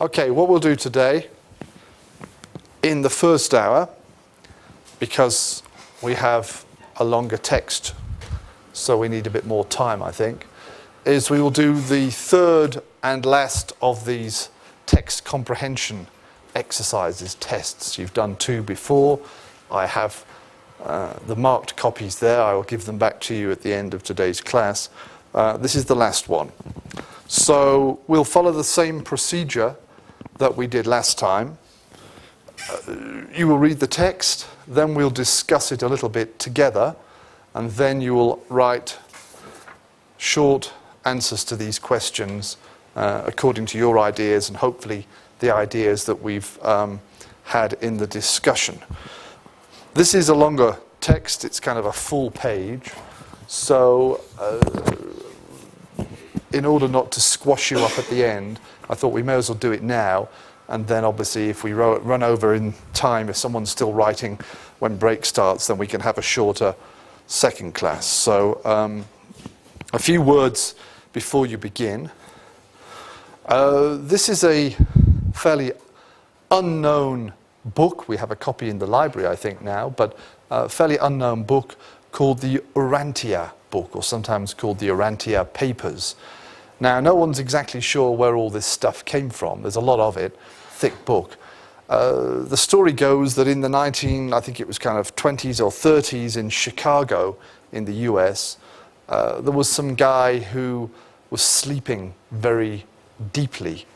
Okay, what we'll do today, in the first hour, because we have a longer text, so we need a bit more time, I think, is we will do the third and last of these text comprehension exercises, tests. You've done 2 before. I have the marked copies there. I will give them back to you at the end of today's class. This is the last one. So we'll follow the same procedure that we did last time. You will read the text, then we'll discuss it a little bit together, and then you will write short answers to these questions according to your ideas and hopefully the ideas that we've had in the discussion. This is a longer text, it's kind of a full page, so in order not to squash you up at the end, I thought we may as well do it now, and then obviously if we run over in time, if someone's still writing when break starts, then we can have a shorter second class. So a few words before you begin. This is a fairly unknown book. We have a copy in the library, I think, now, but a fairly unknown book called the Uranta book, or sometimes called the Uranta Papers. Now, no one's exactly sure where all this stuff came from. There's a lot of it, thick book. The story goes that in the I think it was kind of 20s or 30s in Chicago in the US, there was some guy who was sleeping very deeply,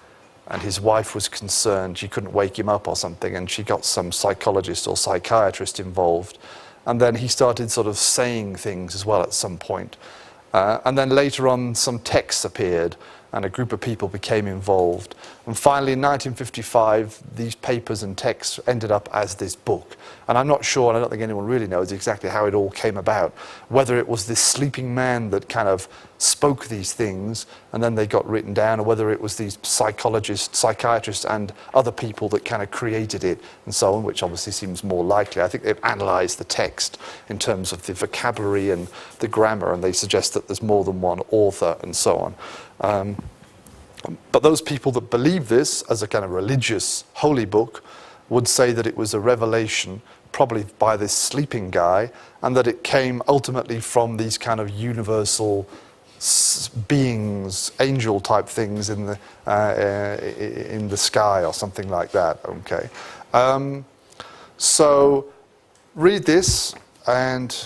and his wife was concerned she couldn't wake him up or something, and she got some psychologist or psychiatrist involved, and then he started sort of saying things as well at some point. And then later on some texts appeared and a group of people became involved. And finally in 1955 these papers and texts ended up as this book. And I'm not sure, and I don't think anyone really knows exactly how it all came about. Whether it was this sleeping man that kind of spoke these things and then they got written down, or whether it was these psychologists, psychiatrists and other people that kind of created it and so on, which obviously seems more likely. I think they've analysed the text in terms of the vocabulary and the grammar, and they suggest that there's more than one author and so on. But those people that believe this as a kind of religious holy book would say that it was a revelation probably by this sleeping guy, and that it came ultimately from these kind of universal beings, angel type things in the sky or something like that. Okay, so read this, and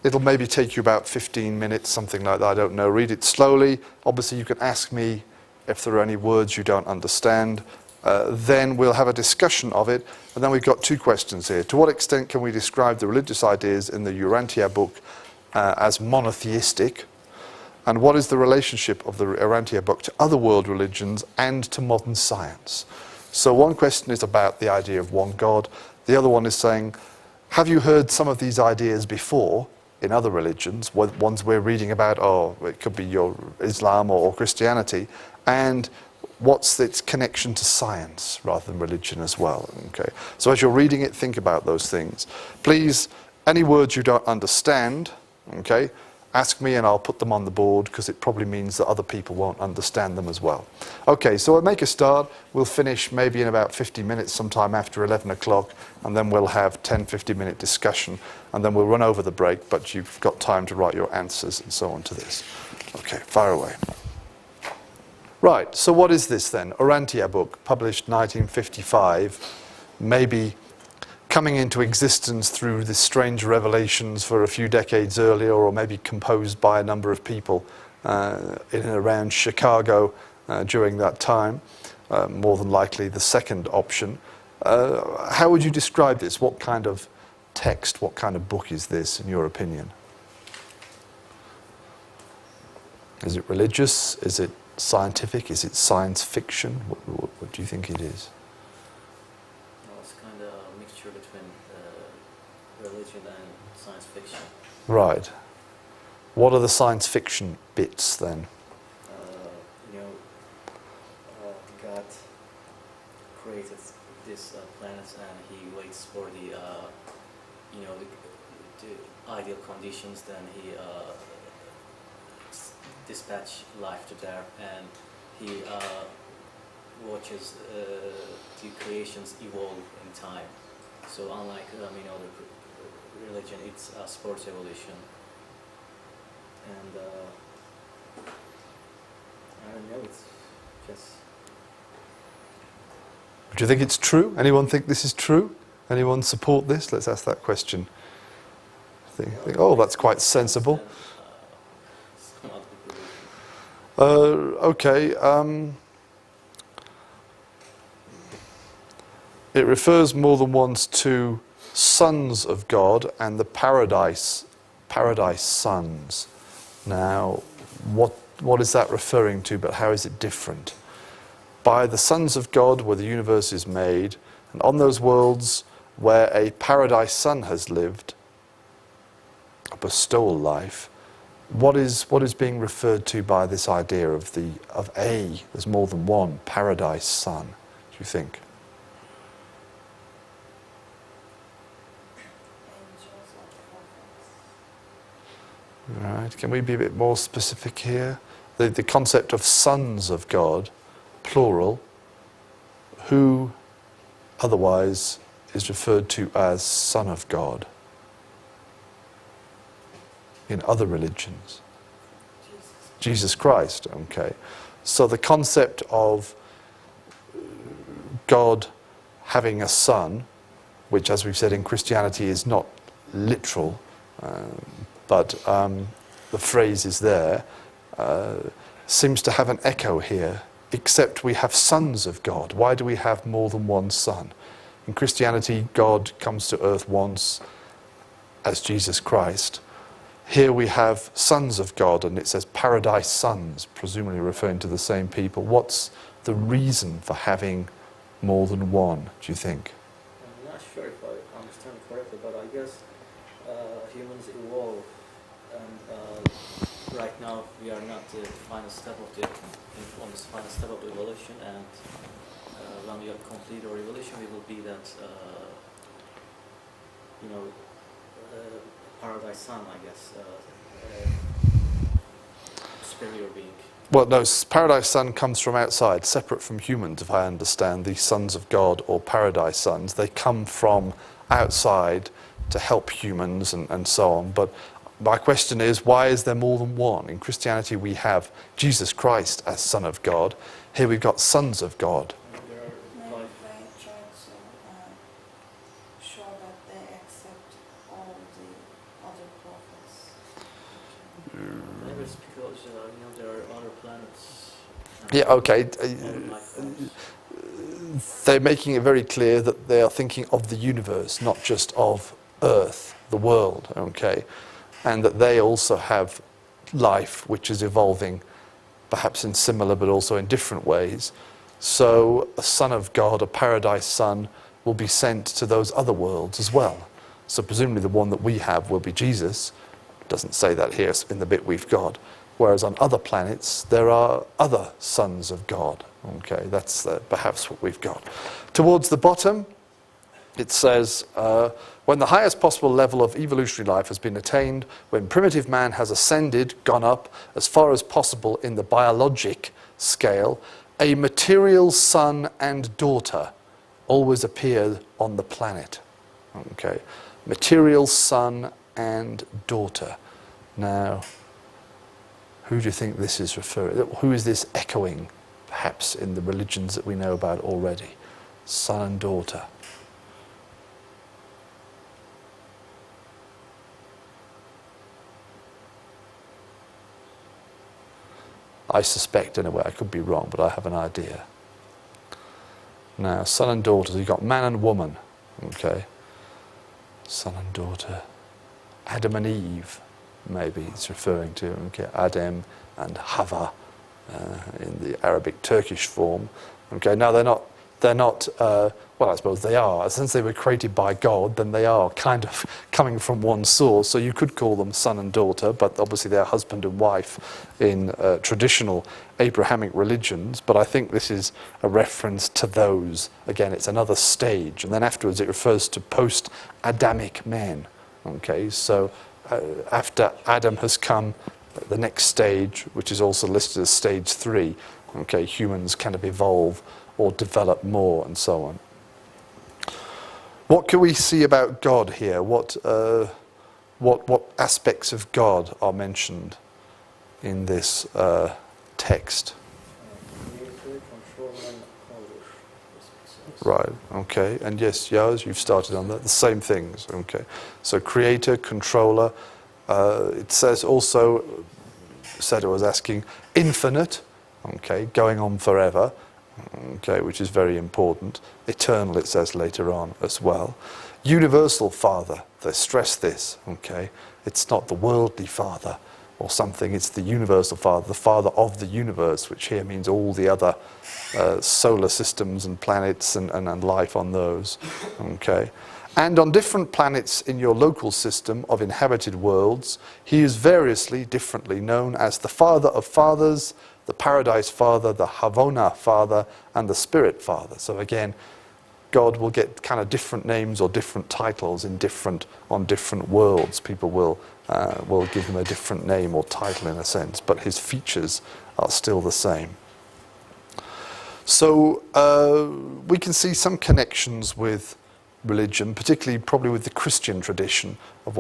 it'll maybe take you about 15 minutes, something like that, I don't know. Read it slowly. Obviously you can ask me if there are any words you don't understand. Then we'll have a discussion of it, and then we've got 2 questions here. To what extent can we describe the religious ideas in the Uranta book as monotheistic? And what is the relationship of the Uranta book to other world religions and to modern science? So one question is about the idea of one God. The other one is saying, have you heard some of these ideas before in other religions, ones we're reading about, or it could be your Islam or Christianity, and what's its connection to science rather than religion as well? Okay. So as you're reading it, think about those things. Please, any words you don't understand, okay, ask me and I'll put them on the board, because it probably means that other people won't understand them as well. Okay, so we'll make a start. We'll finish maybe in about 50 minutes, sometime after 11 o'clock, and then we'll have 10, 50-minute discussion, and then we'll run over the break, but you've got time to write your answers and so on to this. Okay, fire away. Right, so what is this then? Uranta book, published 1955, maybe coming into existence through the strange revelations for a few decades earlier, or maybe composed by a number of people in and around Chicago during that time, more than likely the second option. How would you describe this? What kind of text, what kind of book is this, in your opinion? Is it religious? Is it scientific? Is it science fiction? What do you think it is? Well, it's kind of a mixture between religion and science fiction. Right. What are the science fiction bits then? God created this planet, and He waits for the ideal conditions. Then He dispatch life to there, and He watches the creations evolve in time. So unlike many other religion, it's a sports evolution. And I don't know, it's just... Do you think it's true? Anyone think this is true? Anyone support this? Let's ask that question. Think, oh, that's quite sensible. Okay. It refers more than once to sons of God and the paradise sons. Now, what is that referring to, but how is it different? By the sons of God where the universe is made, and on those worlds where a paradise son has lived, a bestowal life, what is being referred to by this idea of there's more than one paradise son, do you think? Right, can we be a bit more specific here? The concept of sons of God, plural, who otherwise is referred to as Son of God in other religions? Jesus Christ, okay. So the concept of God having a son, which as we've said in Christianity is not literal, but the phrase is there, seems to have an echo here, except we have sons of God. Why do we have more than one son? In Christianity, God comes to earth once as Jesus Christ. Here we have sons of God, and it says paradise sons, presumably referring to the same people. What's the reason for having more than one, do you think? I'm not sure if I understand correctly, but I guess humans evolve, and right now we are not the final step of on this final step of evolution, and when we have completed our evolution, we will be that, paradise son, I guess, superior being. Well, no, paradise son comes from outside, separate from humans, if I understand. The sons of God or paradise sons, they come from outside to help humans and so on. But my question is, why is there more than one? In Christianity, we have Jesus Christ as Son of God. Here we've got sons of God. Yeah, okay. They're making it very clear that they are thinking of the universe, not just of Earth, the world, okay? And that they also have life which is evolving, perhaps in similar but also in different ways. So a son of God, a paradise son, will be sent to those other worlds as well. So presumably the one that we have will be Jesus. It doesn't say that here in the bit we've got. Whereas on other planets, there are other sons of God. Okay, that's perhaps what we've got. Towards the bottom, it says, when the highest possible level of evolutionary life has been attained, when primitive man has ascended, gone up, as far as possible in the biologic scale, a material son and daughter always appear on the planet. Okay, material son and daughter. Now, who do you think this is referring to? Who is this echoing, perhaps, in the religions that we know about already? Son and daughter. I suspect, anyway, I could be wrong, but I have an idea. Now, son and daughter, so you've got man and woman, okay? Son and daughter. Adam and Eve, maybe it's referring to, okay? Adam and Hava in the Arabic Turkish form. Okay, now they're not well, I suppose they are. Since they were created by God, then they are kind of coming from one source. So you could call them son and daughter, but obviously they're husband and wife in traditional Abrahamic religions. But I think this is a reference to those. Again, it's another stage. And then afterwards it refers to post-Adamic men. Okay, so after Adam has come, the next stage, which is also listed as stage 3, okay, humans kind of evolve or develop more, and so on. What can we see about God here? What aspects of God are mentioned in this text? Right, okay. And yes, Yaz, you've started on that. The same things, okay. So creator, controller. It says also, Seda was asking, infinite, okay, going on forever, okay, which is very important. Eternal, it says later on as well. Universal Father, they stress this, okay. It's not the worldly Father or something, it's the universal Father, the Father of the universe, which here means all the other solar systems and planets and life on those, okay. And on different planets in your local system of inhabited worlds, he is variously, differently known as the Father of Fathers, the Paradise Father, the Havona Father, and the Spirit Father. So again, God will get kind of different names or different titles on different worlds. People will give him a different name or title in a sense, but his features are still the same. So we can see some connections with religion, particularly probably with the Christian tradition of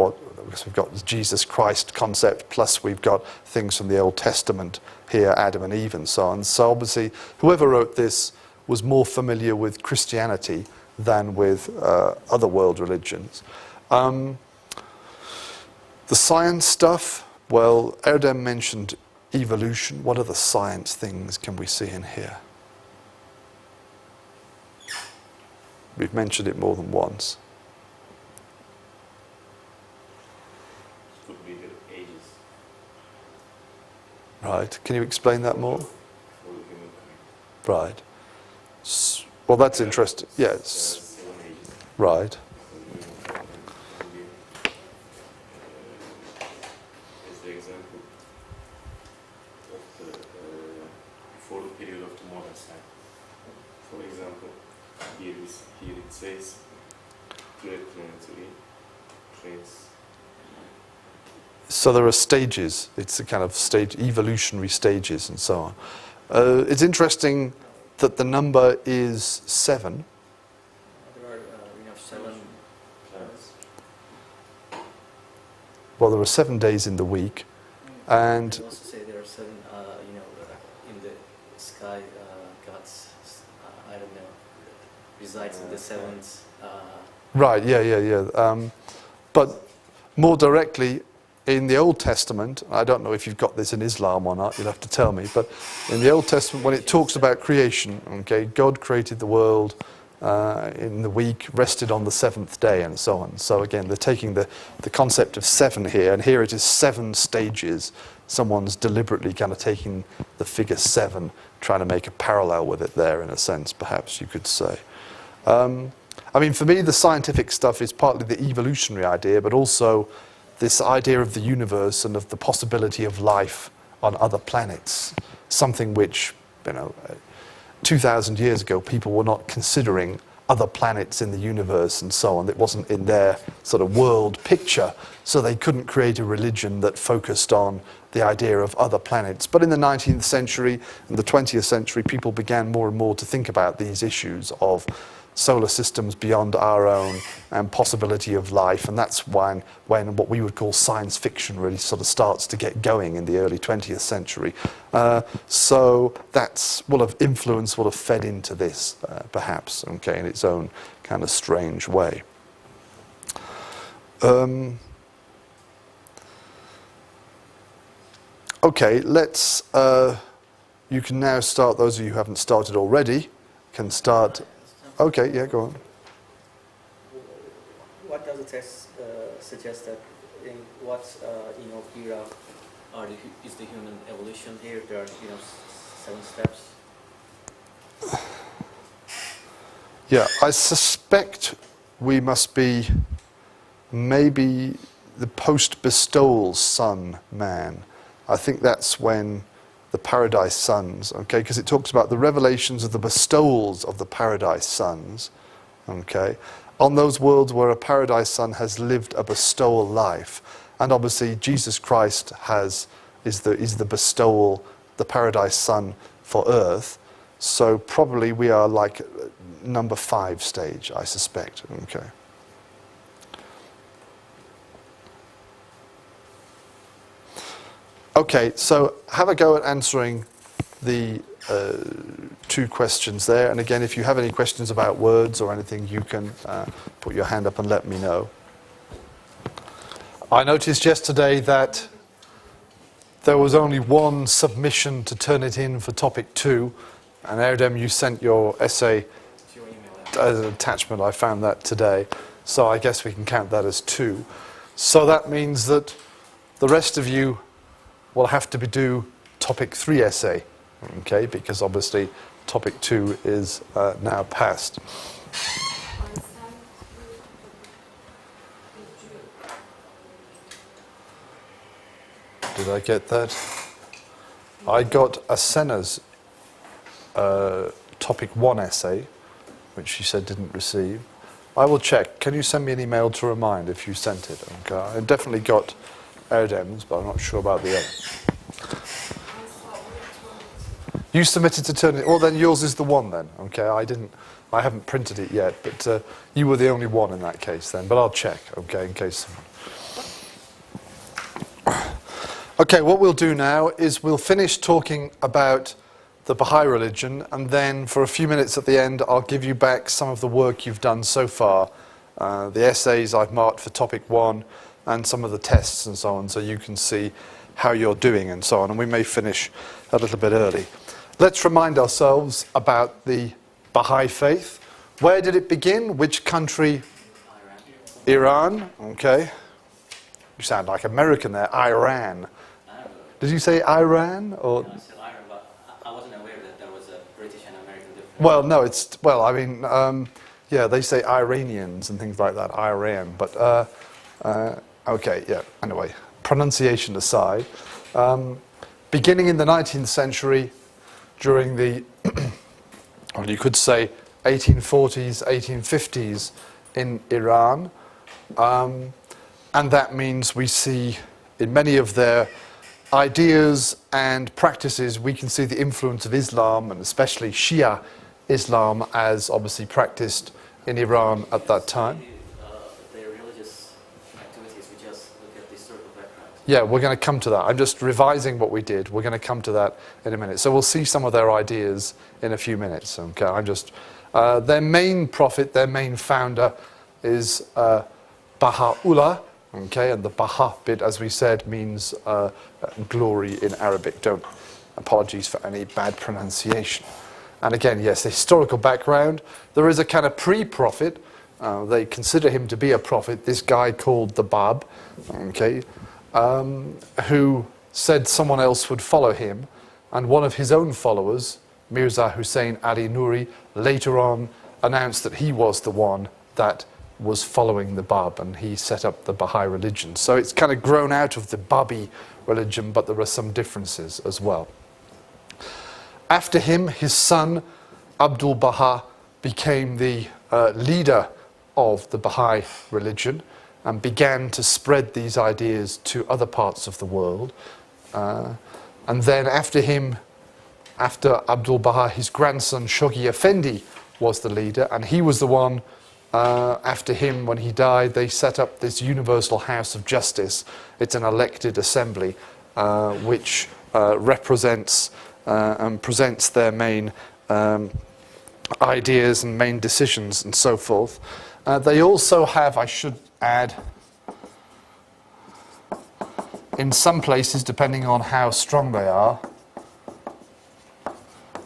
because we've got the Jesus Christ concept, plus we've got things from the Old Testament here, Adam and Eve and so on. So obviously whoever wrote this was more familiar with Christianity than with other world religions. The science stuff, well, Erdem mentioned evolution. What other science things can we see in here? We've mentioned it more than once. Could be the ages. Right. Can you explain that more? For the humankind. Right. Well, that's interesting. Yes. 7 ages. Right. As the example of the before the period of the modern science. For example, here it says planetary trains. So there are stages. It's a kind of evolutionary stages and so on. It's interesting that the number is 7. There are 7 planets. Well, there are 7 days in the week, and You also say there are 7, in the sky, God's, I don't know, resides in the 7th. right, yeah. But more directly, in the Old Testament, I don't know if you've got this in Islam or not, you'll have to tell me, but in the Old Testament, when it talks about creation, okay, God created the world in the week, rested on the 7th day, and so on. So again, they're taking the concept of 7 here, and here it is 7 stages. Someone's deliberately kind of taking the figure 7, trying to make a parallel with it there, in a sense, perhaps you could say. I mean, for me, the scientific stuff is partly the evolutionary idea, but also this idea of the universe and of the possibility of life on other planets, something which, 2,000 years ago, people were not considering other planets in the universe and so on. It wasn't in their sort of world picture, so they couldn't create a religion that focused on the idea of other planets. But in the 19th century and the 20th century, people began more and more to think about these issues of solar systems beyond our own and possibility of life, and that's when what we would call science fiction really sort of starts to get going in the early 20th century. So that's will have influenced, will have fed into this, perhaps, okay, in its own kind of strange way. Okay, let's, you can now start, those of you who haven't started already, can start. Okay, yeah, go on. What does the text suggest that in what era is the human evolution here? There are 7 steps. Yeah, I suspect we must be maybe the post-bestowal sun man. I think that's when the paradise sons, okay, because it talks about the revelations of the bestowals of the paradise sons, okay, on those worlds where a paradise son has lived a bestowal life, and obviously Jesus Christ is the bestowal, the paradise son for earth, So probably we are like number 5 stage, I suspect. Okay. Okay, so have a go at answering the 2 questions there. And again, if you have any questions about words or anything, you can put your hand up and let me know. I noticed yesterday that there was only one submission to turn it in for topic 2. And Erdem, you sent your essay as an attachment. I found that today. So I guess we can count that as 2. So that means that the rest of you will have to do topic 3 essay, okay, because obviously topic 2 is now passed. Did I get that? I got Asena's topic 1 essay, which she said didn't receive. I will check. Can you send me an email to remind if you sent it? Okay. I definitely got Erdem's, but I'm not sure about the other. You submitted to turn it. Well, then yours is the one then. Okay. I haven't printed it yet, but you were the only one in that case then. But I'll check. Okay, in case. Okay. What we'll do now is we'll finish talking about the Baha'i religion, and then for a few minutes at the end, I'll give you back some of the work you've done so far, the essays I've marked for topic 1, and some of the tests and so on, so you can see how you're doing and so on, and we may finish a little bit early. Let's remind ourselves about the Baha'i faith. Where did it begin? Which country? Iran. Okay. You sound like American there. Iran. Did you say Iran? Or? No, I said Iran, but I wasn't aware that there was a British and American difference. Well, no, I mean, yeah, they say Iranians and things like that, Iran, but, okay, yeah, anyway, pronunciation aside. Beginning in the 19th century, during the, well, you could say 1840s, 1850s in Iran, and that means we see in many of their ideas and practices, we can see the influence of Islam, and especially Shia Islam, as obviously practiced in Iran at that time. Their religious activities, we just look at the historical background. Yeah, we're going to come to that. I'm just revising what we did. We're going to come to that in a minute. So we'll see some of their ideas in a few minutes. Okay, I'm just their main prophet, their main founder is Baha'u'llah. Okay, and the Baha bit, as we said, means glory in Arabic. Apologies for any bad pronunciation. And again, yes, the historical background. There is a kind of pre-prophet. They consider him to be a prophet. This guy called the Bab, okay, who said someone else would follow him. And one of his own followers, Mirza Hussein Ali Nuri, later on announced that he was the one that was following the Bab, and he set up the Baha'i religion. So it's kind of grown out of the Babi religion, but there are some differences as well. After him, his son, Abdul Baha, became the leader of the Baha'i religion and began to spread these ideas to other parts of the world. And then after him, after Abdul Baha, his grandson, Shoghi Effendi, was the leader, and he was the one. After him, when he died, they set up this Universal House of Justice. It's an elected assembly which represents and presents their main ideas and main decisions and so forth. They also have, I should add, in some places, depending on how strong they are,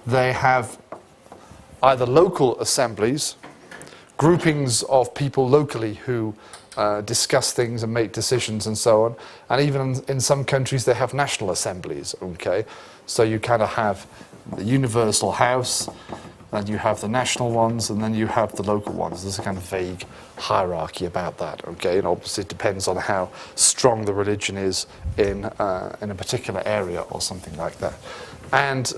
they have either local assemblies, groupings of people locally who discuss things and make decisions and so on. And even in some countries, they have national assemblies, okay? So you kind of have the Universal House, and you have the national ones, and then you have the local ones. There's a kind of vague hierarchy about that, okay? And obviously it depends on how strong the religion is in a particular area or something like that. And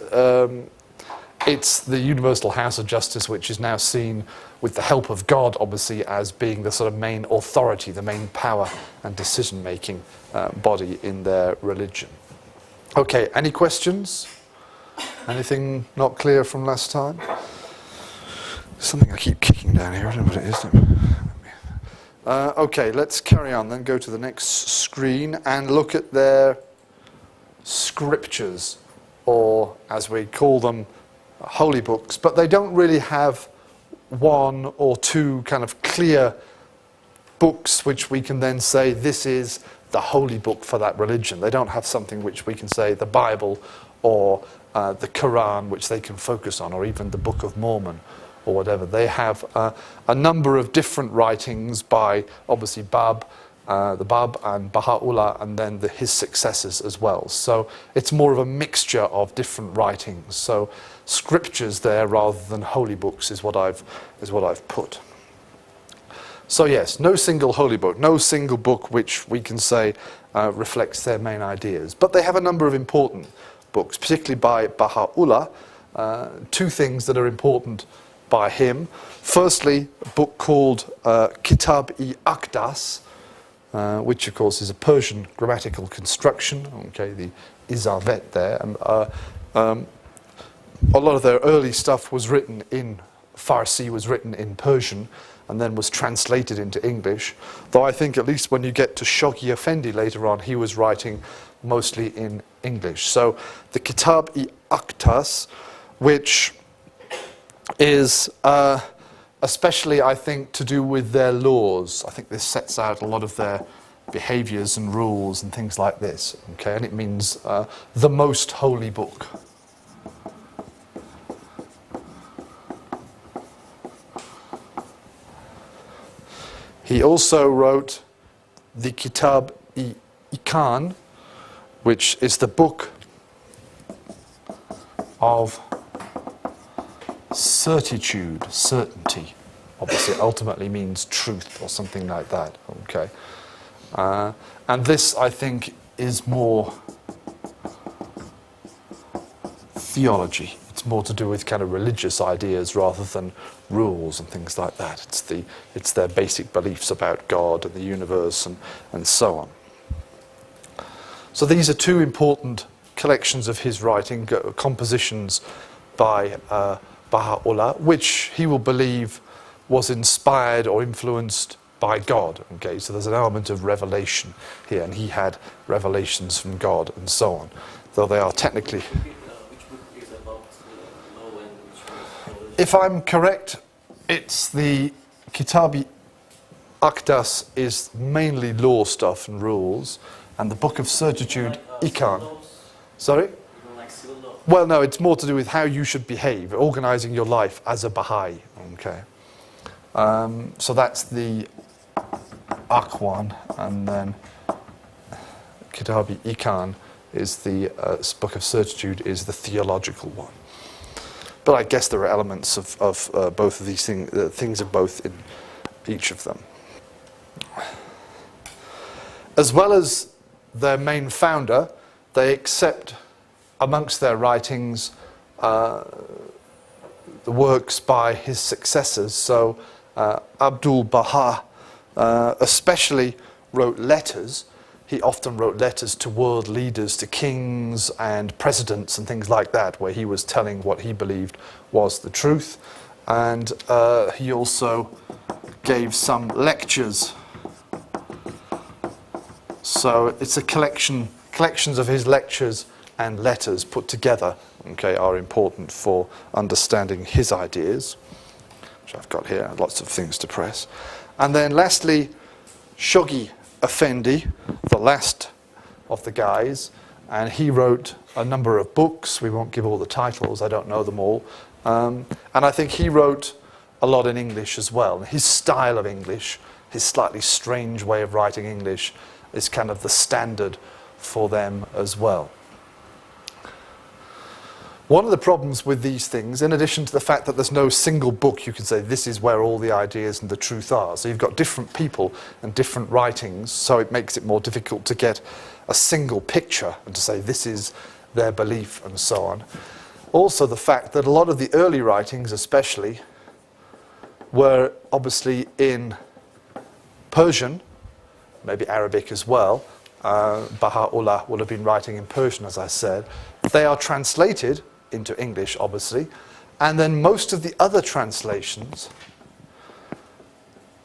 it's the Universal House of Justice, which is now seen, with the help of God, obviously, as being the sort of main authority, the main power and decision-making body in their religion. Okay, any questions? Anything not clear from last time? Something I keep kicking down here, I don't know what it is. Okay, let's carry on then, go to the next screen and look at their scriptures, or as we call them, holy books, but they don't really have one or two kind of clear books which we can then say this is the holy book for that religion. They don't have something which we can say the Bible or the Quran, which they can focus on, or even the Book of Mormon or whatever. They have a number of different writings by obviously the Bab and Baha'u'llah, and then his successors as well. So it's more of a mixture of different writings. So scriptures there rather than holy books is what I've put. So yes, no single holy book, no single book which we can say reflects their main ideas. But they have a number of important books, particularly by Baha'u'llah. Two things that are important by him. Firstly, a book called Kitab-i-Aqdas, which of course is a Persian grammatical construction, okay, the Izavet there. And a lot of their early stuff was written in Farsi, was written in Persian, and then was translated into English. Though I think at least when you get to Shoghi Effendi later on, he was writing mostly in English. So the Kitab-i-Aqdas, which is especially, I think, to do with their laws. I think this sets out a lot of their behaviors and rules and things like this. Okay, and it means the most holy book. He also wrote the Kitab-i-Ikan, which is the book of certitude, certainty. Obviously, it ultimately means truth or something like that. Okay, and this, I think, is more theology. It's more to do with kind of religious ideas rather than rules and things like that. It's their basic beliefs about God and the universe and so on. So these are two important collections of his writing, compositions by Baha'u'llah, which he will believe was inspired or influenced by God. Okay, so there's an element of revelation here, and he had revelations from God and so on, though they are technically... Which book is about law and which one is... If I'm correct, it's the Kitab-i-Aqdas is mainly law stuff and rules, and the Book of Certitude, Ikan. Sorry? You don't like civil law? Well, no, it's more to do with how you should behave, organising your life as a Baha'i. Okay. So that's the Aqwan, and then Kitab-i-Ikan is the Book of Certitude is the theological one. But I guess there are elements of both of these things of both in each of them. As well as their main founder, they accept amongst their writings the works by his successors. So Abdul Baha especially wrote letters. He often wrote letters to world leaders, to kings and presidents and things like that, where he was telling what he believed was the truth. And he also gave some lectures. So it's a collections of his lectures and letters put together, okay, are important for understanding his ideas, which I've got here, lots of things to press. And then lastly, Shoghi Effendi, the last of the guys, and he wrote a number of books. We won't give all the titles, I don't know them all. And I think he wrote a lot in English as well. His style of English, his slightly strange way of writing English, is kind of the standard for them as well. One of the problems with these things, in addition to the fact that there's no single book you can say this is where all the ideas and the truth are, so you've got different people and different writings, so it makes it more difficult to get a single picture and to say this is their belief and so on. Also the fact that a lot of the early writings especially were obviously in Persian, maybe Arabic as well. Baha'u'llah will have been writing in Persian, as I said. They are translated into English, obviously. And then most of the other translations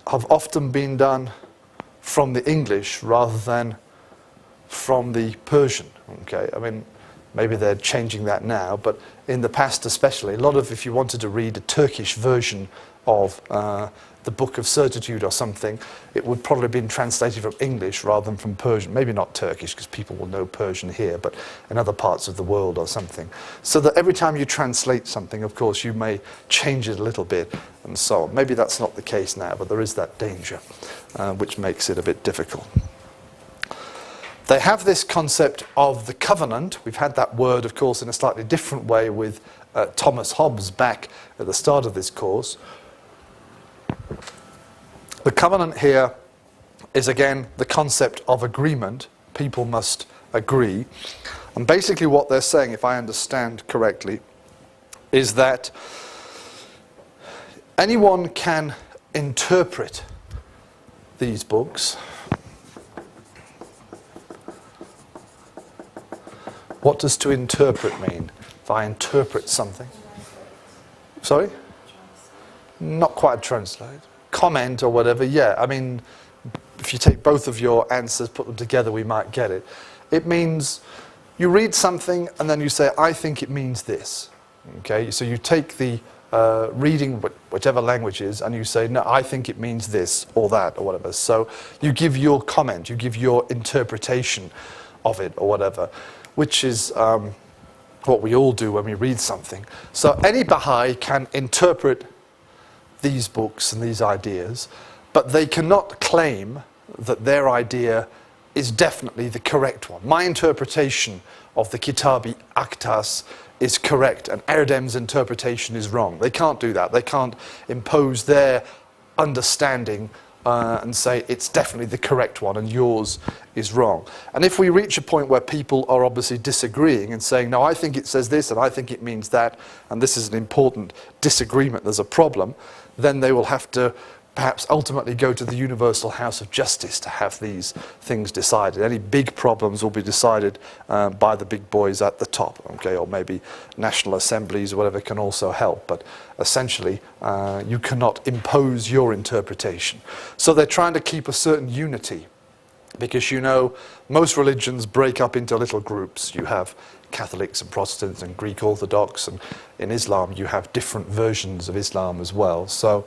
have often been done from the English rather than from the Persian. Okay, I mean, maybe they're changing that now, but in the past especially, a lot of, if you wanted to read a Turkish version of the Book of Certitude or something, it would probably have been translated from English rather than from Persian. Maybe not Turkish, because people will know Persian here, but in other parts of the world or something. So that every time you translate something, of course, you may change it a little bit and so on. Maybe that's not the case now, but there is that danger, which makes it a bit difficult. They have this concept of the covenant. We've had that word, of course, in a slightly different way with Thomas Hobbes back at the start of this course. The covenant here is, again, the concept of agreement. People must agree. And basically what they're saying, if I understand correctly, is that anyone can interpret these books. What does to interpret mean? If I interpret something. Sorry? Not quite translate. Comment or whatever, yeah. I mean, if you take both of your answers, put them together, we might get it. It means you read something and then you say, I think it means this. Okay, so you take the reading, whichever language is, and you say, no, I think it means this or that or whatever. So you give your comment, you give your interpretation of it or whatever, which is what we all do when we read something. So any Baha'i can interpret these books and these ideas, but they cannot claim that their idea is definitely the correct one. My interpretation of the Kitabi Aktas is correct and Erdem's interpretation is wrong. They can't do that. They can't impose their understanding and say it's definitely the correct one and yours is wrong. And if we reach a point where people are obviously disagreeing and saying, no, I think it says this and I think it means that, and this is an important disagreement, there's a problem, then they will have to perhaps ultimately go to the Universal House of Justice to have these things decided. Any big problems will be decided by the big boys at the top, okay, or maybe national assemblies or whatever can also help. But essentially, you cannot impose your interpretation. So they're trying to keep a certain unity, because you know most religions break up into little groups. You have Catholics and Protestants and Greek Orthodox, and in Islam you have different versions of Islam as well. So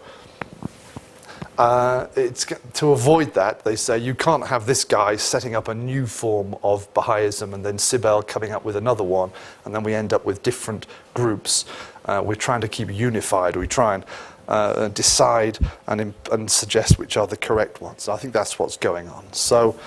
it's to avoid that, they say you can't have this guy setting up a new form of Baha'ism and then Sibel coming up with another one, and then we end up with different groups. We're trying to keep unified. We try and decide and suggest which are the correct ones. I think that's what's going on. So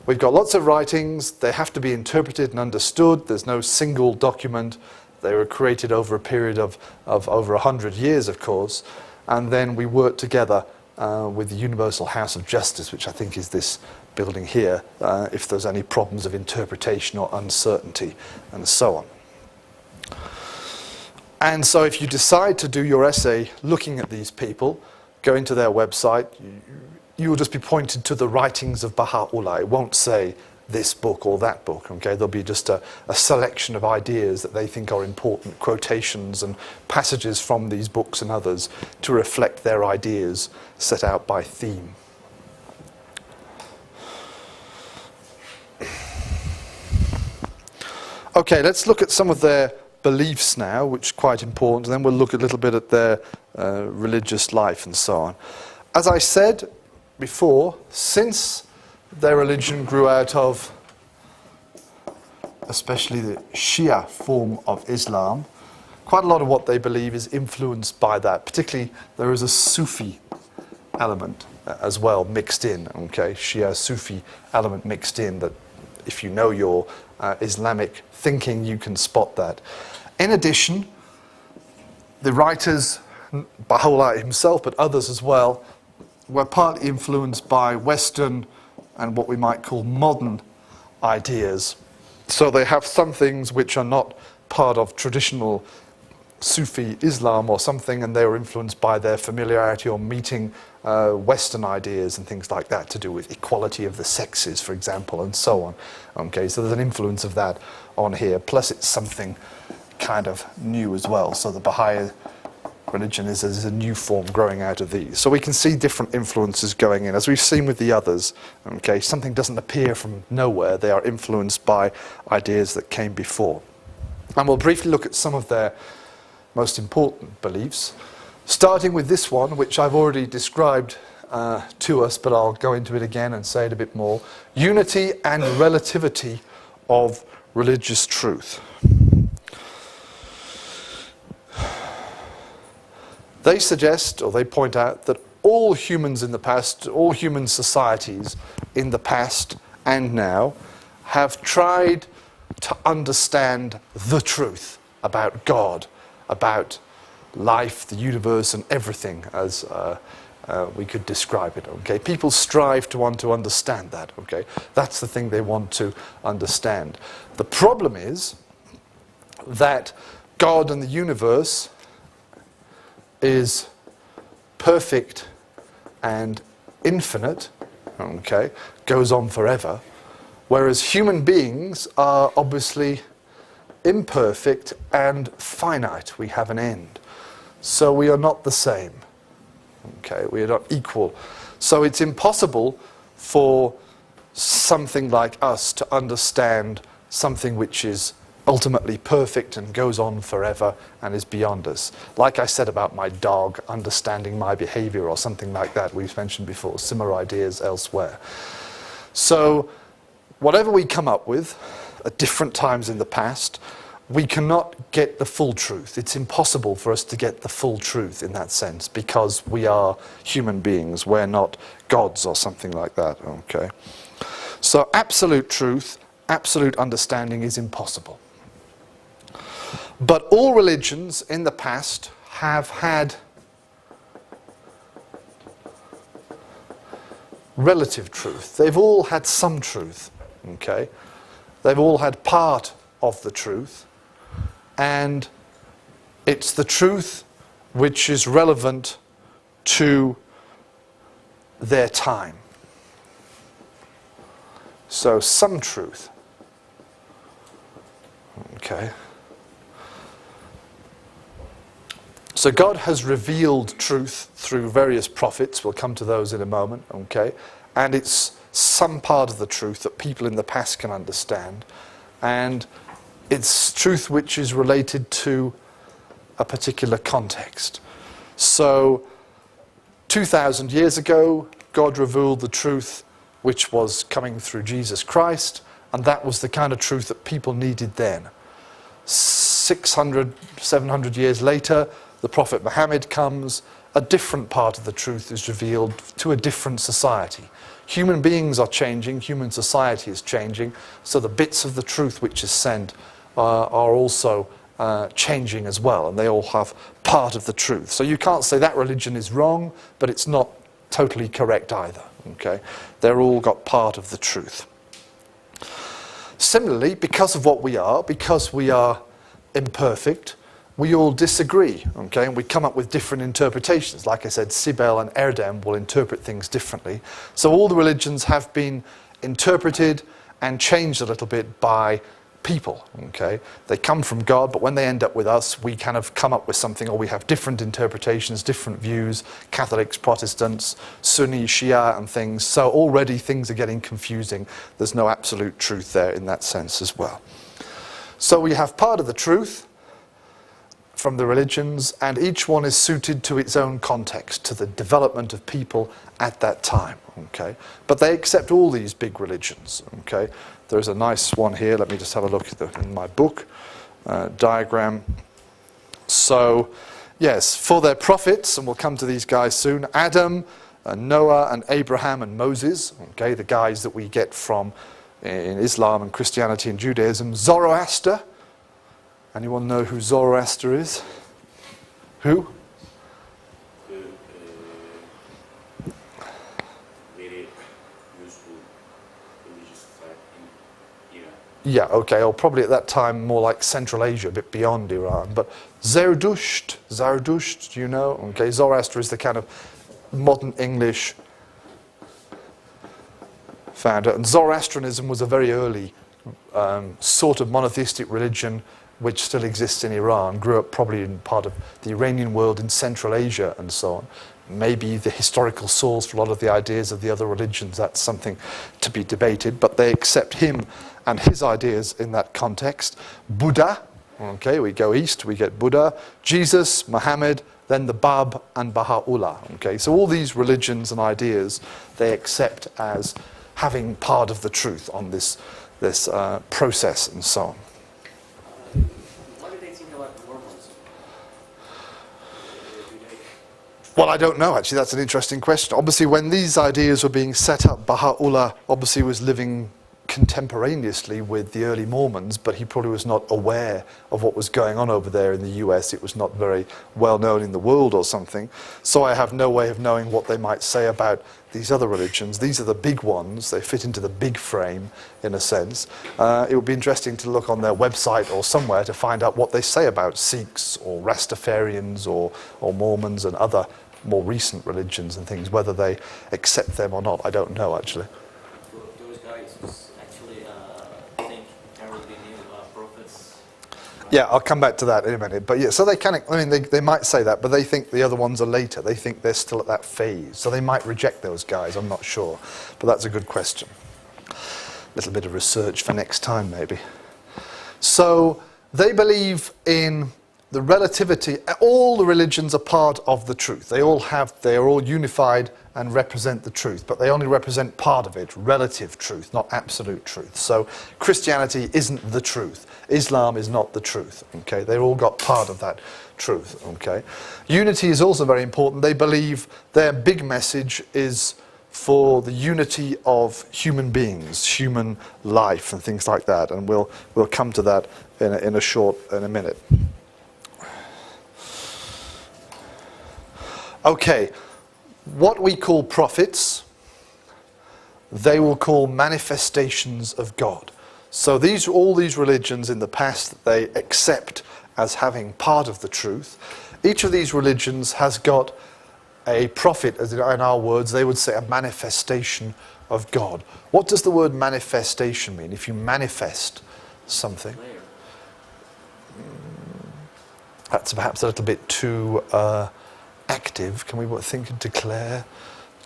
we've got lots of writings. They have to be interpreted and understood. There's no single document. They were created over a period of over 100 years, of course. And then we work together with the Universal House of Justice, which I think is this building here, if there's any problems of interpretation or uncertainty and so on. And so if you decide to do your essay looking at these people, go into their website, you will just be pointed to the writings of Baha'u'llah. It won't say this book or that book, okay? There'll be just a selection of ideas that they think are important, quotations and passages from these books and others to reflect their ideas set out by theme. Okay, let's look at some of their beliefs now, which is quite important, and then we'll look a little bit at their religious life and so on. As I said before, since their religion grew out of especially the Shia form of Islam, quite a lot of what they believe is influenced by that. Particularly, there is a Sufi element as well mixed in, okay? Shia Sufi element mixed in, that if you know your Islamic thinking, you can spot that. In addition, the writers, Baha'u'llah himself, but others as well, were partly influenced by Western and what we might call modern ideas. So they have some things which are not part of traditional Sufi Islam or something, and they were influenced by their familiarity or meeting Western ideas and things like that to do with equality of the sexes, for example, and so on. Okay, so there's an influence of that on here. Plus it's something kind of new as well. So the Baha'i religion is a new form growing out of these. So we can see different influences going in. As we've seen with the others, okay, something doesn't appear from nowhere. They are influenced by ideas that came before. And we'll briefly look at some of their most important beliefs, starting with this one, which I've already described to us, but I'll go into it again and say it a bit more. Unity and relativity of religious truth. They suggest, or they point out, that all humans in the past, all human societies in the past and now, have tried to understand the truth about God, about life, the universe, and everything as we could describe it. Okay, people strive to want to understand that. Okay, that's the thing they want to understand. The problem is that God and the universe is perfect and infinite, okay, goes on forever, whereas human beings are obviously imperfect and finite. We have an end. So we are not the same. Okay, we are not equal. So it's impossible for something like us to understand something which is ultimately perfect and goes on forever and is beyond us. Like I said about my dog understanding my behavior or something like that, we've mentioned before, similar ideas elsewhere. So whatever we come up with at different times in the past, we cannot get the full truth. It's impossible for us to get the full truth in that sense because we are human beings. We're not gods or something like that. Okay. So absolute truth, absolute understanding is impossible. But all religions in the past have had relative truth. They've all had some truth. Okay. They've all had part of the truth. And it's the truth which is relevant to their time. So some truth. Okay. So God has revealed truth through various prophets. We'll come to those in a moment. Okay. And it's some part of the truth that people in the past can understand. And it's truth which is related to a particular context. So 2,000 years ago, God revealed the truth which was coming through Jesus Christ, and that was the kind of truth that people needed then. 600, 700 years later, the Prophet Muhammad comes, a different part of the truth is revealed to a different society. Human beings are changing, human society is changing, so the bits of the truth which is sent are also changing as well, and they all have part of the truth. So you can't say that religion is wrong, but it's not totally correct either. Okay, they're all got part of the truth. Similarly, because of what we are, because we are imperfect, we all disagree. Okay, and we come up with different interpretations. Like I said, Sibel and Erdem will interpret things differently. So all the religions have been interpreted and changed a little bit by people. Okay, they come from God, but when they end up with us, we kind of come up with something, or we have different interpretations, different views, Catholics, Protestants, Sunni, Shia and things. So already things are getting confusing. There's no absolute truth there in that sense as well. So we have part of the truth from the religions, and each one is suited to its own context, to the development of people at that time. Okay, but they accept all these big religions. Okay, there's a nice one here. Let me just have a look at in my book diagram. So, yes, for their prophets, and we'll come to these guys soon, Adam, Noah, and Abraham, and Moses, okay, the guys that we get from in Islam and Christianity and Judaism. Zoroaster. Anyone know who Zoroaster is? Who? Very useful religious type in Iran. Yeah, okay, or probably at that time more like Central Asia, a bit beyond Iran. But Zerdusht, do you know? Okay, Zoroaster is the kind of modern English founder. And Zoroastrianism was a very early sort of monotheistic religion which still exists in Iran, grew up probably in part of the Iranian world in Central Asia and so on. Maybe the historical source for a lot of the ideas of the other religions, that's something to be debated, but they accept him and his ideas in that context. Buddha, okay, we go east, we get Buddha, Jesus, Muhammad, then the Bab and Baha'u'llah, okay. So all these religions and ideas, they accept as having part of the truth on this process and so on. What do they think about the Mormons? Well, I don't know, actually. That's an interesting question. Obviously, when these ideas were being set up, Baha'u'llah obviously was living contemporaneously with the early Mormons, but he probably was not aware of what was going on over there in the US. It was not very well known in the world or something. So I have no way of knowing what they might say about these other religions. These are the big ones. They fit into the big frame, in a sense. It would be interesting to look on their website or somewhere to find out what they say about Sikhs or Rastafarians or Mormons and other more recent religions and things, whether they accept them or not. I don't know, actually. Those guys actually think there will be new prophets. Yeah, I'll come back to that in a minute. But yeah, so they can, I mean, they might say that, but they think the other ones are later. They think they're still at that phase. So they might reject those guys, I'm not sure. But that's a good question. A little bit of research for next time, maybe. So they believe in the relativity. All the religions are part of the truth. They are all unified and represent the truth, but they only represent part of it, relative truth, not absolute truth. So Christianity isn't the truth. Islam is not the truth. Okay, they've all got part of that truth. Okay, unity is also very important. They believe their big message is for the unity of human beings, human life, and things like that. And we'll come to that in a minute. Okay, what we call prophets, they will call manifestations of God. So all these religions in the past, they accept as having part of the truth. Each of these religions has got a prophet, as in our words, they would say a manifestation of God. What does the word manifestation mean? If you manifest something, that's perhaps a little bit too active. Can we think declare?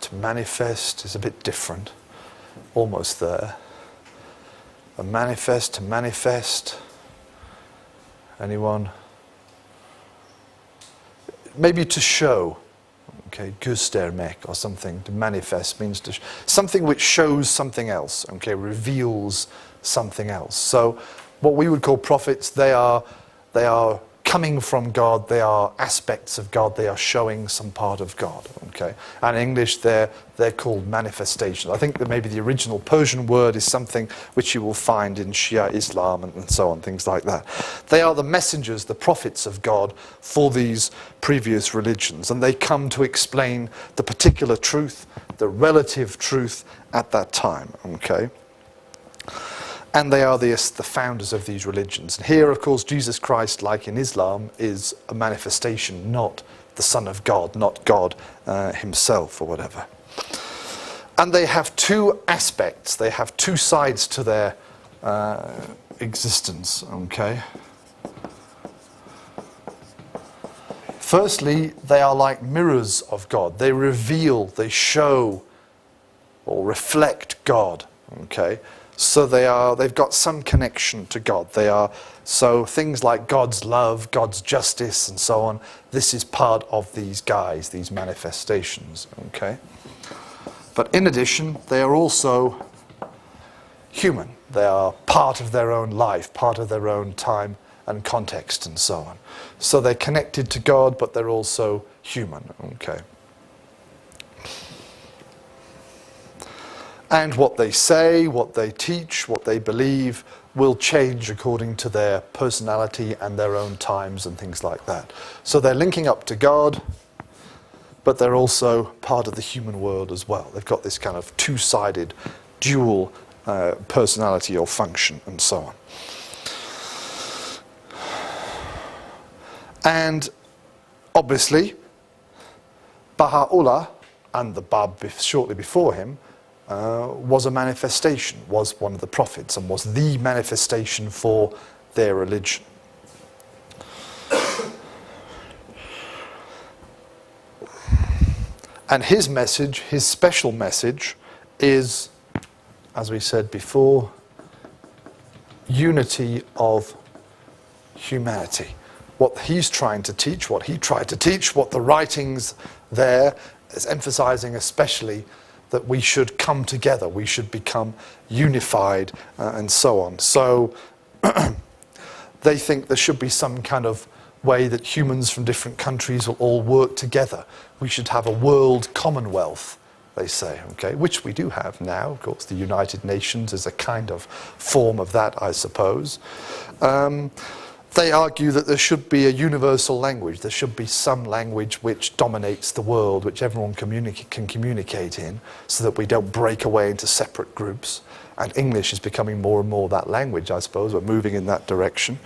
To manifest is a bit different. Almost there. A manifest, to manifest. Anyone? Maybe to show. Okay, göstermek or something. To manifest means to something which shows something else. Okay, reveals something else. So what we would call prophets, they are coming from God, they are aspects of God, they are showing some part of God, okay? And in English, they're called manifestations. I think that maybe the original Persian word is something which you will find in Shia Islam and so on, things like that. They are the messengers, the prophets of God for these previous religions, and they come to explain the particular truth, the relative truth at that time, okay? And they are the founders of these religions. And here, of course, Jesus Christ, like in Islam, is a manifestation, not the Son of God, not God himself or whatever. And they have two aspects. They have two sides to their existence, okay? Firstly, they are like mirrors of God. They reveal, they show, or reflect God, okay? So they've got some connection to God. So things like God's love, God's justice, and so on, this is part of these guys, these manifestations, okay? But in addition, they are also human. They are part of their own life, part of their own time and context, and so on. So they're connected to God, but they're also human, okay? And what they say, what they teach, what they believe will change according to their personality and their own times and things like that. So they're linking up to God, but they're also part of the human world as well. They've got this kind of two-sided, dual personality or function and so on. And obviously, Baha'u'llah and the Bab shortly before him was a manifestation, was one of the prophets, and was the manifestation for their religion. And his message, his special message, is, as we said before, unity of humanity. What he's trying to teach, what he tried to teach, what the writings there is emphasizing especially that we should come together, we should become unified, and so on. So they think there should be some kind of way that humans from different countries will all work together. We should have a world commonwealth, they say, okay, which we do have now. Of course, the United Nations is a kind of form of that, I suppose. They argue that there should be a universal language. There should be some language which dominates the world, which everyone can communicate in, so that we don't break away into separate groups. And English is becoming more and more that language, I suppose. We're moving in that direction.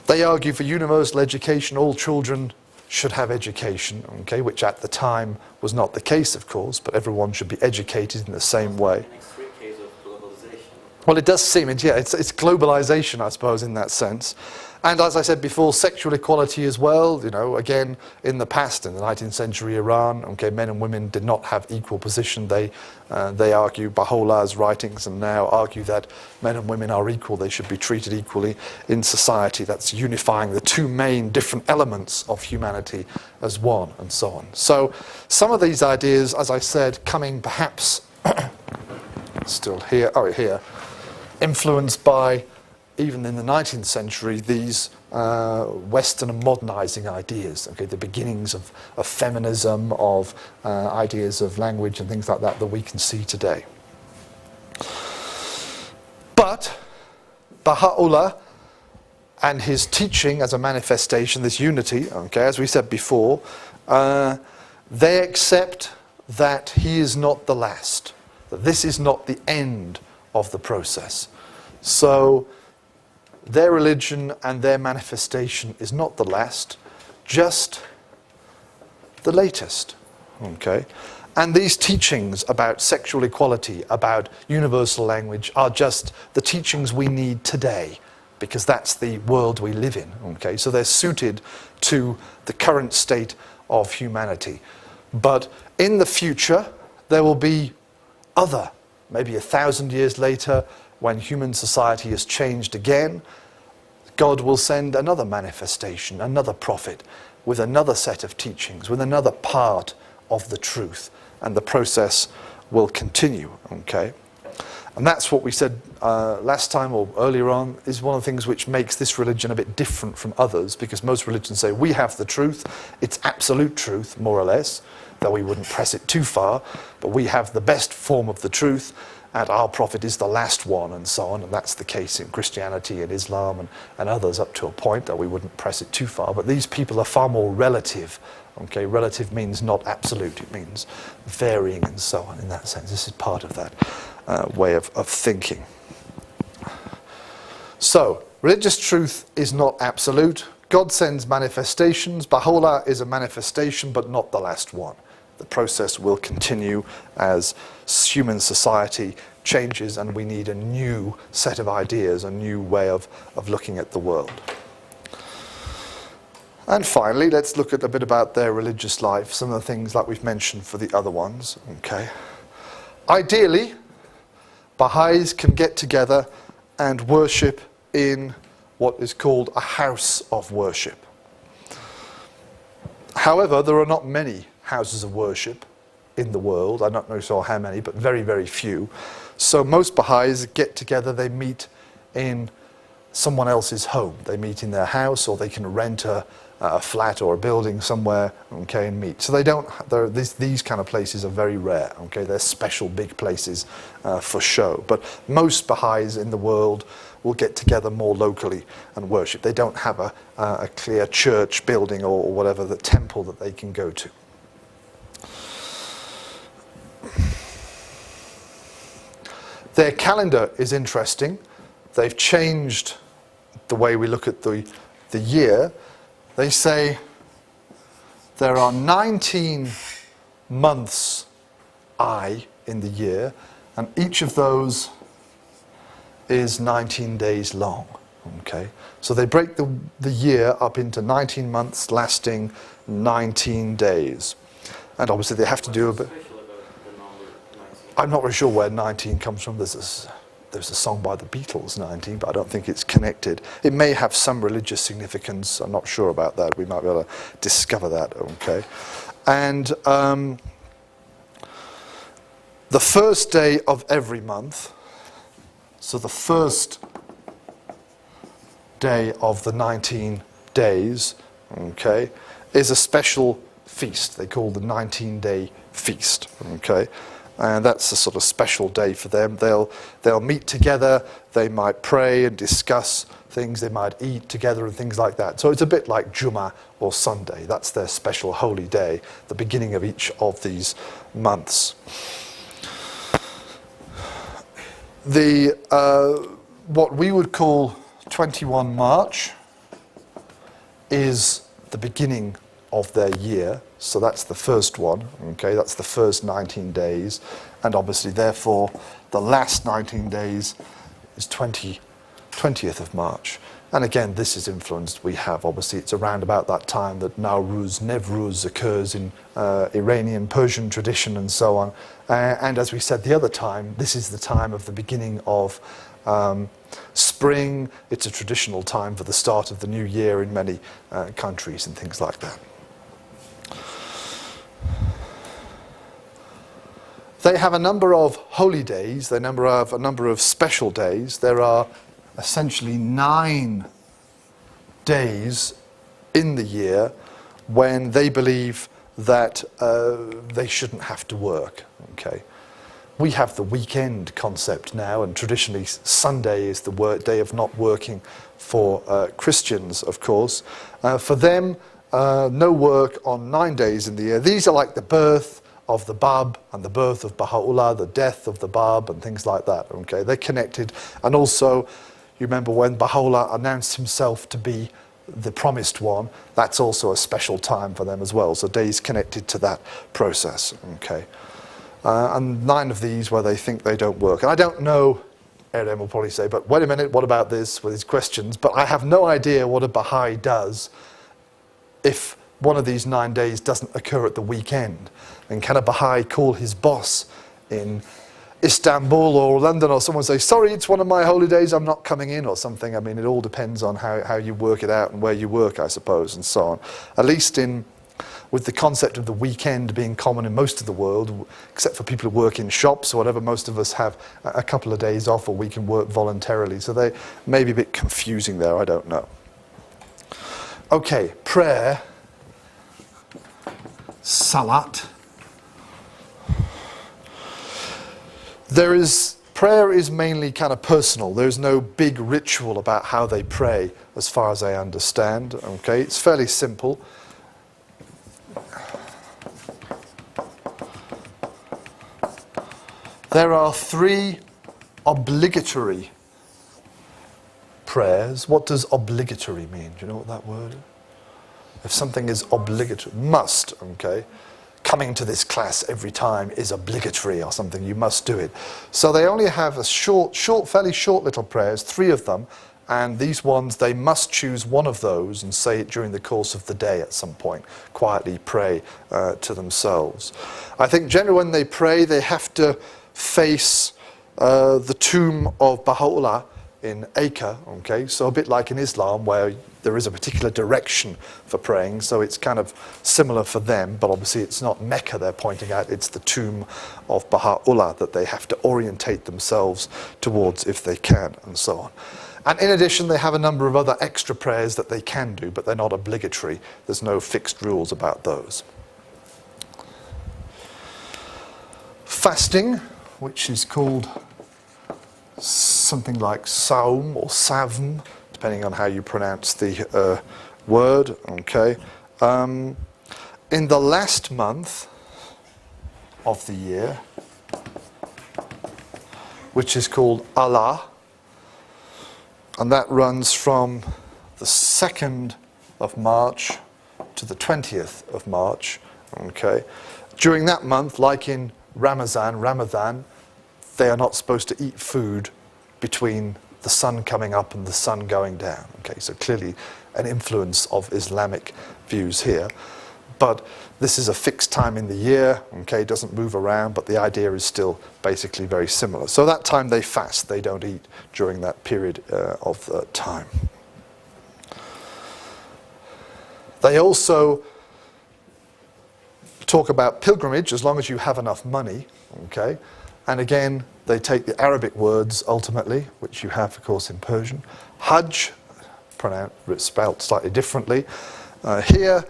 They argue for universal education. All children should have education, okay, which at the time was not the case, of course, but everyone should be educated in the same way. An extreme case of globalization. Well, it does seem, it's globalization, I suppose, in that sense. And as I said before, sexual equality as well. You know, again, in the past, in the 19th century Iran, okay, men and women did not have equal position. They argue, Baha'u'llah's writings and now argue that men and women are equal. They should be treated equally in society. That's unifying the two main different elements of humanity as one, and so on. So some of these ideas, as I said, coming perhaps still here, influenced by, even in the 19th century, these Western and modernizing ideas, okay, the beginnings of feminism, of ideas of language and things like that we can see today. But Baha'u'llah and his teaching as a manifestation, this unity, okay, as we said before, they accept that he is not the last, that this is not the end of the process. So their religion and their manifestation is not the last, just the latest, okay? And these teachings about sexual equality, about universal language, are just the teachings we need today, because that's the world we live in, okay? So they're suited to the current state of humanity. But in the future, there will be other, maybe 1,000 years later, when human society has changed again, God will send another manifestation, another prophet, with another set of teachings, with another part of the truth, and the process will continue, okay? And that's what we said last time or earlier on, is one of the things which makes this religion a bit different from others, because most religions say, we have the truth, it's absolute truth, more or less, though we wouldn't press it too far, but we have the best form of the truth, and our prophet is the last one, and so on. And that's the case in Christianity and Islam and others up to a point, that we wouldn't press it too far. But these people are far more relative. Okay, relative means not absolute, it means varying and so on in that sense. This is part of that way of thinking. So, religious truth is not absolute. God sends manifestations. Baha'u'llah is a manifestation, but not the last one. The process will continue as human society changes, and we need a new set of ideas, a new way of looking at the world. And finally, let's look at a bit about their religious life, some of the things like we've mentioned for the other ones. Okay. Ideally, Baha'is can get together and worship in what is called a house of worship. However, there are not many houses of worship in the world. I'm not sure how many, but very, very few. So most Baha'is get together, they meet in someone else's home. They meet in their house, or they can rent a flat or a building somewhere, okay, and meet. So they don't, these kind of places are very rare, okay? They're special big places for show. But most Baha'is in the world will get together more locally and worship. They don't have a clear church building or whatever, the temple that they can go to. Their calendar is interesting. They've changed the way we look at the year. They say there are 19 months in the year, and each of those is 19 days long. Okay, so they break the year up into 19 months lasting 19 days. And obviously they have to do a bit. Special about the number 19. I'm not really sure where 19 comes from. There's a song by the Beatles, 19, but I don't think it's connected. It may have some religious significance. I'm not sure about that. We might be able to discover that, okay? And the first day of every month, so the first day of the 19 days, okay, is a special feast. They call the 19-day feast, okay? And that's a sort of special day for them. They'll meet together, they might pray and discuss things, they might eat together and things like that. So it's a bit like Jummah or Sunday. That's their special holy day, the beginning of each of these months. What we would call 21 March is the beginning of their year. So that's the first one, okay, that's the first 19 days, and obviously therefore the last 19 days is 20th of March. And again, this is influenced, obviously it's around about that time that Nevruz occurs in Iranian, Persian tradition and so on. And as we said the other time, this is the time of the beginning of spring. It's a traditional time for the start of the new year in many countries and things like that. They have a number of holy days, they have a number of special days. There are essentially 9 days in the year when they believe that they shouldn't have to work. Okay, we have the weekend concept now, and traditionally Sunday is the day of not working for Christians, of course. For them, no work on 9 days in the year. These are like the birth of the Bab and the birth of Baha'u'llah, the death of the Bab and things like that. Okay, they're connected. And also, you remember when Baha'u'llah announced himself to be the promised one, that's also a special time for them as well. So days connected to that process. Okay, and 9 of these where they think they don't work. And I don't know, Aaron will probably say, but wait a minute, what about this with his questions? But I have no idea what a Baha'i does if one of these 9 days doesn't occur at the weekend. And can a Baha'i call his boss in Istanbul or London or someone say, sorry, it's one of my holy days, I'm not coming in or something? I mean, it all depends on how you work it out and where you work, I suppose, and so on. At least with the concept of the weekend being common in most of the world, except for people who work in shops or whatever, most of us have a couple of days off or we can work voluntarily. So they may be a bit confusing there, I don't know. Okay, prayer, salat. Prayer is mainly kind of personal. There's no big ritual about how they pray, as far as I understand. Okay, it's fairly simple. There are 3 obligatory prayers. What does obligatory mean? Do you know what that word is? If something is obligatory, must, okay. Coming to this class every time is obligatory or something, you must do it. So they only have fairly short little prayers, 3 of them, and these ones, they must choose one of those and say it during the course of the day at some point, quietly pray to themselves. I think generally when they pray, they have to face the tomb of Baha'u'llah in Acre, okay, so a bit like in Islam where there is a particular direction for praying, so it's kind of similar for them, but obviously it's not Mecca they're pointing at, it's the tomb of Baha'u'llah that they have to orientate themselves towards if they can, and so on. And in addition, they have a number of other extra prayers that they can do, but they're not obligatory. There's no fixed rules about those. Fasting, which is called something like Saum or Savm, depending on how you pronounce the word, okay. In the last month of the year, which is called Allah, and that runs from the 2nd of March to the 20th of March, okay. During that month, like in Ramadan, they are not supposed to eat food between the sun coming up and the sun going down. Okay, so clearly an influence of Islamic views here. but this is a fixed time in the year, okay, it doesn't move around, but the idea is still basically very similar. So that time they fast, they don't eat during that period of time. They also talk about pilgrimage as long as you have enough money, okay, and again, they take the Arabic words ultimately, which you have, of course, in Persian. Hajj, spelled slightly differently. Here,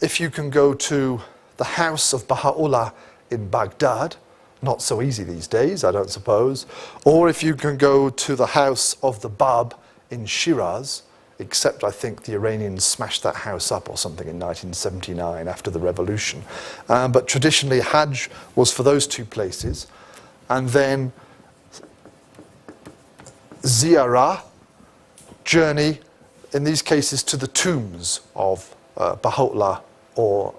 if you can go to the house of Baha'u'llah in Baghdad, not so easy these days, I don't suppose, or if you can go to the house of the Bab in Shiraz, except I think the Iranians smashed that house up or something in 1979 after the revolution. But traditionally, Hajj was for those two places. And then ziyarah, journey, in these cases to the tombs of Baha'u'llah or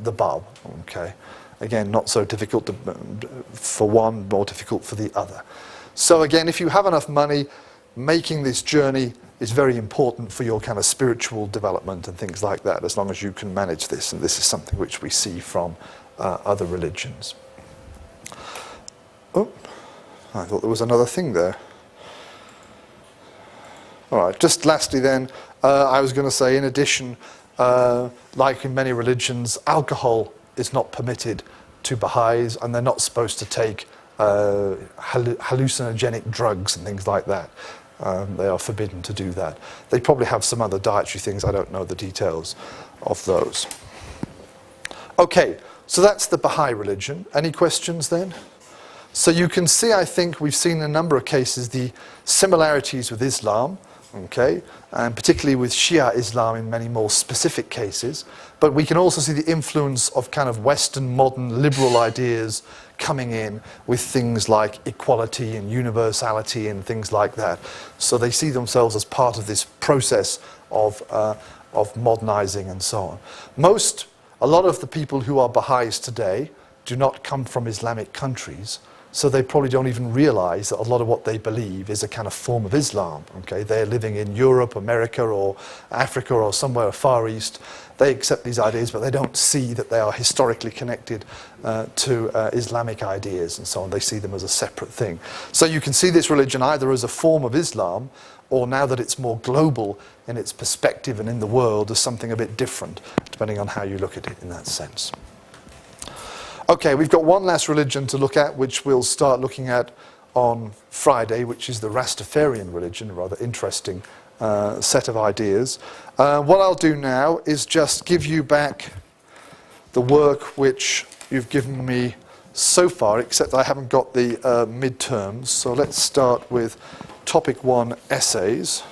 the Bab. Okay. Again, not so difficult for one, more difficult for the other. So again, if you have enough money, making this journey is very important for your kind of spiritual development and things like that, as long as you can manage this. And this is something which we see from other religions. Oh, I thought there was another thing there. All right, just lastly then, I was going to say, in addition, like in many religions, alcohol is not permitted to Baha'is, and they're not supposed to take hallucinogenic drugs and things like that. They are forbidden to do that. They probably have some other dietary things, I don't know the details of those. Okay, so that's the Baha'i religion. Any questions then? So you can see, I think, we've seen in a number of cases the similarities with Islam, okay, and particularly with Shia Islam in many more specific cases. But we can also see the influence of kind of Western modern liberal ideas coming in with things like equality and universality and things like that. So they see themselves as part of this process of modernizing and so on. A lot of the people who are Baha'is today do not come from Islamic countries. So they probably don't even realize that a lot of what they believe is a kind of form of Islam. Okay, they're living in Europe, America, or Africa, or somewhere Far East. They accept these ideas, but they don't see that they are historically connected to Islamic ideas and so on. They see them as a separate thing. So you can see this religion either as a form of Islam, or now that it's more global in its perspective and in the world, as something a bit different, depending on how you look at it in that sense. Okay, we've got one last religion to look at, which we'll start looking at on Friday, which is the Rastafarian religion, a rather interesting set of ideas. What I'll do now is just give you back the work which you've given me so far, except I haven't got the midterms. So let's start with topic 1, essays.